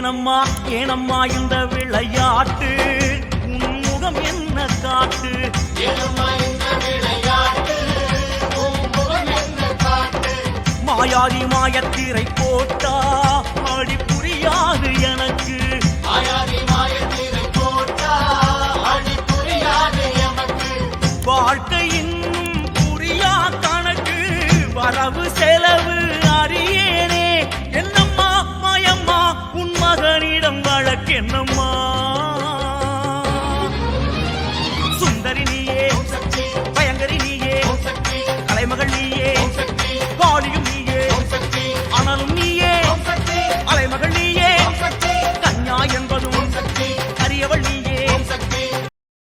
ஏனம்மா ஏனம்மா இந்த விளையாட்டு உன் முகம் என்ன காட்டு மாயாதி மாயத்திரை போட்டா அடி புரியாது எனக்கு வாழ்க்கை இன்னும் புரியா கணக்கு வரவு செலவு அறியேனே என்னம்மா மாயம்மா உன் மகனிடம் வழக்கு என்னம்மா